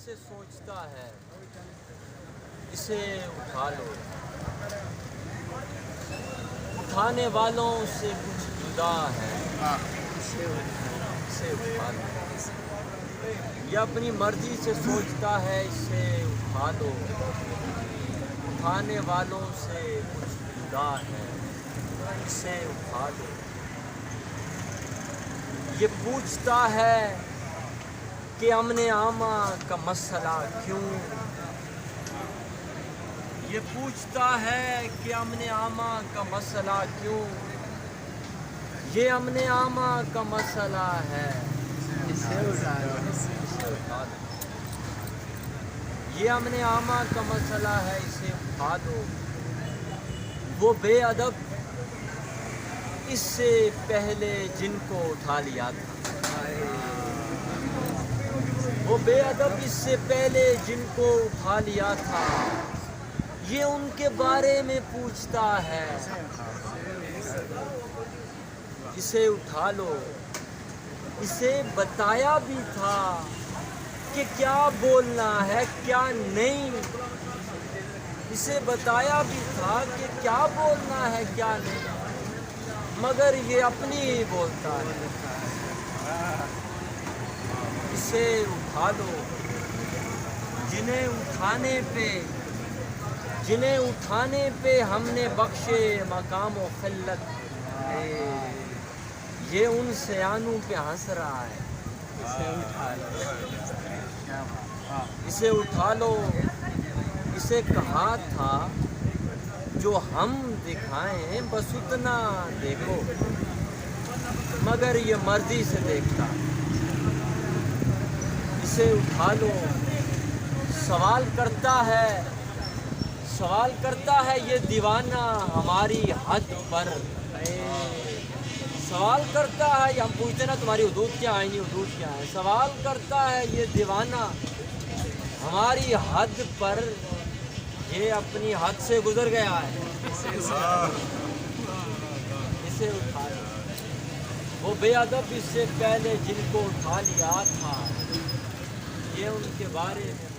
سے سوچتا ہے اسے اٹھا لو، اٹھانے والوں سے کچھ جدا ہے اسے اٹھا لو، یہ اپنی مرضی سے سوچتا ہے اسے اٹھا لو، اٹھانے والوں سے کچھ جدا ہے اسے اٹھا لو، یہ پوچھتا ہے کہ امن عامہ کا مسئلہ کیوں، یہ پوچھتا ہے کہ امن عامہ کا مسئلہ کیوں، یہ امن عامہ کا مسئلہ ہے یہ امن عامہ کا مسئلہ ہے اسے اٹھا دو، وہ بے ادب اس سے پہلے جن کو اٹھا لیا تھا، وہ بے ادب اس سے پہلے جن کو اٹھا لیا تھا، یہ ان کے بارے میں پوچھتا ہے اسے اٹھا لو، اسے بتایا بھی تھا کہ کیا بولنا ہے کیا نہیں، اسے بتایا بھی تھا کہ کیا بولنا ہے کیا نہیں، مگر یہ اپنی ہی بولتا ہے، اسے اٹھا لو، جنہیں اٹھانے پہ ہم نے بخشے مقام و خلت، یہ ان سیانوں پہ ہنس رہا ہے، اسے اٹھا لو، اسے کہا تھا جو ہم دکھائیں بس اتنا دیکھو، مگر یہ مرضی سے دیکھتا، اسے اٹھا لو، سوال کرتا ہے یہ دیوانہ ہماری حد پر، سوال کرتا ہے، ہم پوچھتے نا تمہاری حدود کیا ہیں، حدود کیا ہیں، سوال کرتا ہے یہ دیوانہ ہماری حد پر، یہ اپنی حد سے گزر گیا ہے، اسے اٹھا لو، وہ بے ادب اس سے پہلے جن کو اٹھا لیا تھا، یہ ان کے بارے میں